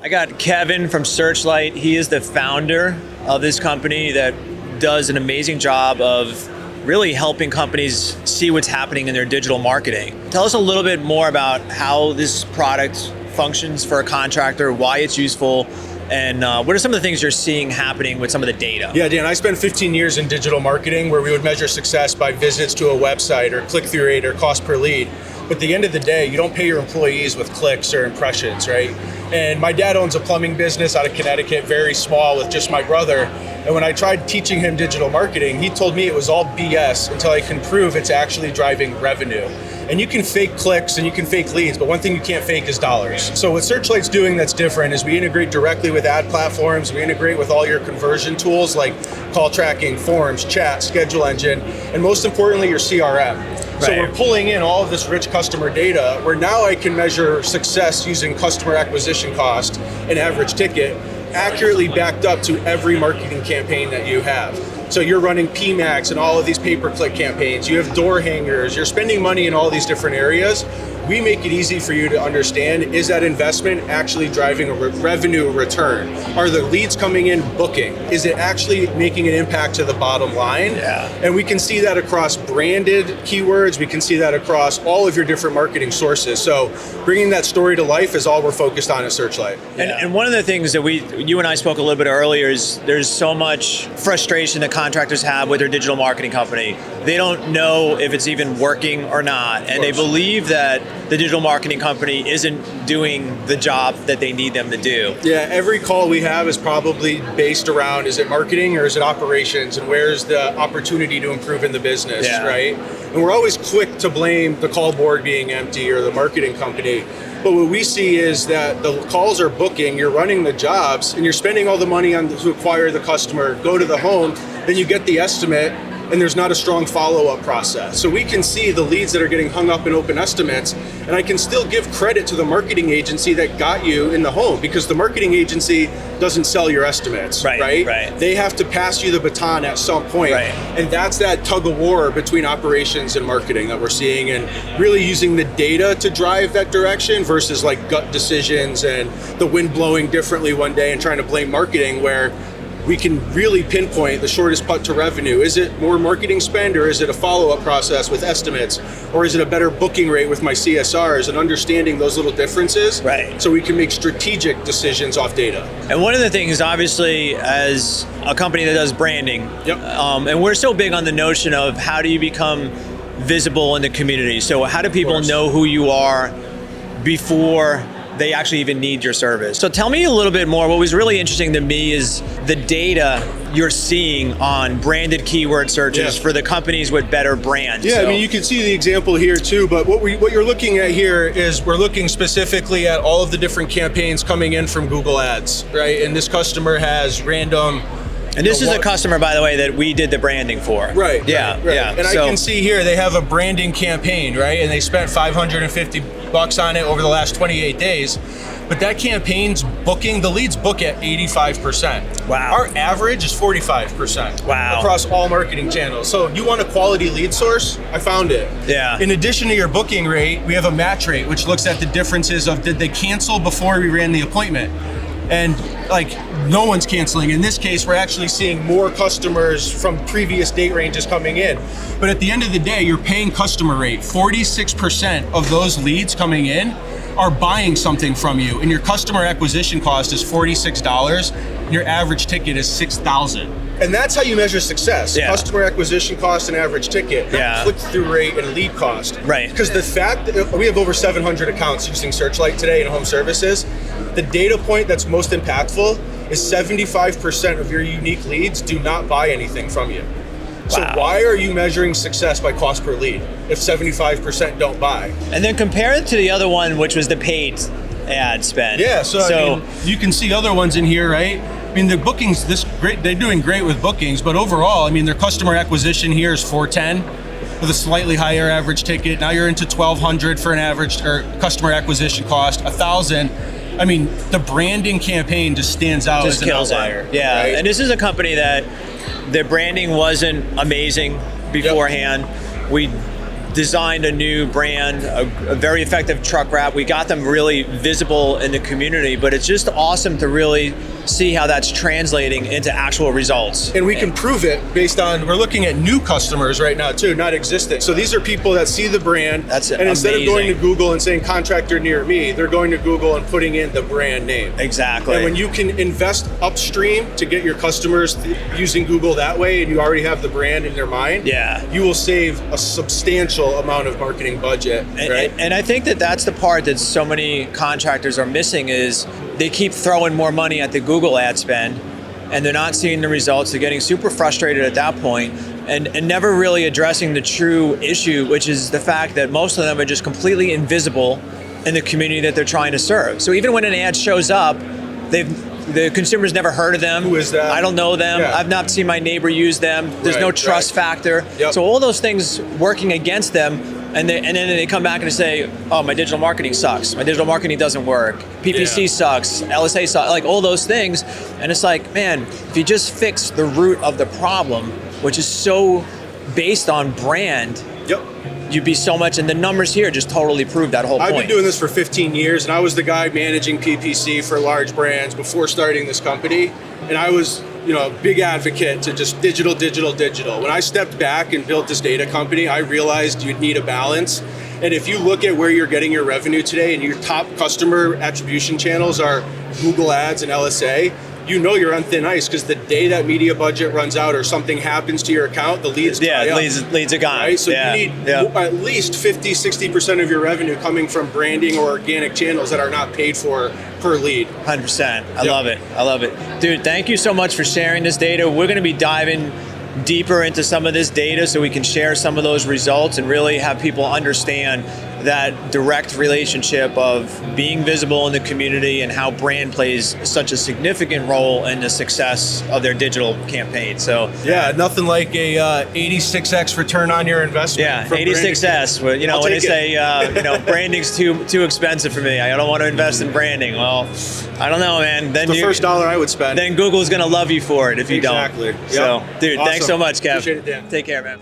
I got Kevin from SearchLight. He is the founder of this company that does an amazing job of really helping companies see what's happening in their digital marketing. Tell us a little bit more about how this product functions for a contractor, why it's useful, and what are some of the things you're seeing happening with some of the data? Yeah, Dan, I spent 15 years in digital marketing where we would measure success by visits to a website or click-through rate or cost per lead. But at the end of the day, you don't pay your employees with clicks or impressions, right? And my dad owns a plumbing business out of Connecticut, very small, with just my brother. And when I tried teaching him digital marketing, he told me it was all BS until I can prove it's actually driving revenue. And you can fake clicks and you can fake leads, but one thing you can't fake is dollars. So what SearchLight's doing that's different is we integrate directly with ad platforms, we integrate with all your conversion tools like call tracking, forms, chat, schedule engine, and most importantly, your CRM. So we're pulling in all of this rich customer data where now I can measure success using customer acquisition cost and average ticket accurately backed up to every marketing campaign that you have. So you're running PMAX and all of these pay-per-click campaigns, you have door hangers, you're spending money in all these different areas. We make it easy for you to understand, is that investment actually driving a revenue return? Are the leads coming in booking? Is it actually making an impact to the bottom line? Yeah. And we can see that across branded keywords, we can see that across all of your different marketing sources. So bringing that story to life is all we're focused on at SearchLight. And one of the things that you and I spoke a little bit earlier is there's so much frustration that contractors have with their digital marketing company. They don't know if it's even working or not, and they believe that the digital marketing company isn't doing the job that they need them to do. Yeah, every call we have is probably based around, is it marketing or is it operations, and where's the opportunity to improve in the business, right? And we're always quick to blame the call board being empty or the marketing company. But what we see is that the calls are booking, you're running the jobs, and you're spending all the money on to acquire the customer, go to the home, then you get the estimate, and there's not a strong follow-up process. So we can see the leads that are getting hung up in open estimates, and I can still give credit to the marketing agency that got you in the home, because the marketing agency doesn't sell your estimates, right? They have to pass you the baton at some point. And that's that tug of war between operations and marketing that we're seeing, and really using the data to drive that direction versus like gut decisions and the wind blowing differently one day and trying to blame marketing, where we can really pinpoint the shortest putt to revenue. Is it more marketing spend, or is it a follow-up process with estimates? Or is it a better booking rate with my CSRs, and understanding those little differences so we can make strategic decisions off data. And one of the things, obviously, as a company that does branding, and we're so big on the notion of how do you become visible in the community? So how do people know who you are before they actually even need your service? So tell me a little bit more. What was really interesting to me is the data you're seeing on branded keyword searches for the companies with better brands. I mean, you can see the example here too, but what you're looking at here is we're looking specifically at all of the different campaigns coming in from Google Ads, right? And this customer has random. And this is a customer, by the way, that we did the branding for. Right. And I can see here they have a branding campaign, right? And they spent $550 on it over the last 28 days. But that campaign's booking, the leads book at 85%. Wow. Our average is 45%. Wow. Across all marketing channels. So you want a quality lead source? I found it. Yeah. In addition to your booking rate, we have a match rate, which looks at the differences of did they cancel before we ran the appointment? And like, no one's canceling. In this case, we're actually seeing more customers from previous date ranges coming in. But at the end of the day, your paying customer rate, 46% of those leads coming in are buying something from you, and your customer acquisition cost is $46, and your average ticket is $6,000. And that's how you measure success. Customer acquisition cost and average ticket, not click-through rate and lead cost. Because the fact that we have over 700 accounts using SearchLight today in home services, the data point that's most impactful is 75% of your unique leads do not buy anything from you. So why are you measuring success by cost per lead if 75% don't buy? And then compare it to the other one, which was the paid ad spend. So I mean, you can see other ones in here, right? I mean, the bookings, they're doing great with bookings, but overall, I mean, their customer acquisition here is $410 with a slightly higher average ticket. Now you're into $1,200 for an average or customer acquisition cost, $1,000. I mean, the branding campaign just stands out as an outlier. Right? And this is a company that the branding wasn't amazing beforehand. We designed a new brand, a very effective truck wrap. We got them really visible in the community, but it's just awesome to really see how that's translating into actual results. And we can prove it based on, we're looking at new customers right now too, not existing. So these are people that see the brand, That's and instead of amazing. going to Google and saying contractor near me, they're going to Google and putting in the brand name. Exactly. And when you can invest upstream to get your customers using Google that way, and you already have the brand in their mind, Yeah. you will save a substantial amount of marketing budget, right? And I think that that's the part that so many contractors are missing is they keep throwing more money at the Google ad spend and they're not seeing the results. They're getting super frustrated at that point and never really addressing the true issue, which is the fact that most of them are just completely invisible in the community that they're trying to serve. So even when an ad shows up, the consumer's never heard of them. Who is that? I don't know them. Yeah. I've not seen my neighbor use them. There's no trust factor. Yep. So all those things working against them, and then they come back and say, oh, my digital marketing sucks. My digital marketing doesn't work. PPC sucks. LSA sucks. Like all those things. And it's like, man, if you just fix the root of the problem, which is so based on brand, you'd be so much, and the numbers here just totally prove that whole point. I've been doing this for 15 years, and I was the guy managing PPC for large brands before starting this company. And I was, a big advocate to just digital. When I stepped back and built this data company, I realized you'd need a balance. And if you look at where you're getting your revenue today and your top customer attribution channels are Google Ads and LSA, you're on thin ice because the day that media budget runs out or something happens to your account, the leads dry up. leads are gone. Right? So you need at least 50, 60% of your revenue coming from branding or organic channels that are not paid for per lead. 100%. I love it. Dude, thank you so much for sharing this data. We're going to be diving deeper into some of this data so we can share some of those results and really have people understand that direct relationship of being visible in the community and how brand plays such a significant role in the success of their digital campaign. So nothing like a 86x return on your investment. Yeah, 86S. When they say branding's too expensive for me, I don't want to invest in branding. Well, I don't know, man. Then the first dollar I would spend. Then Google's going to love you for it if you don't. Exactly. So, dude, Awesome. Thanks so much, Kev. Appreciate it, Dan. Take care, man.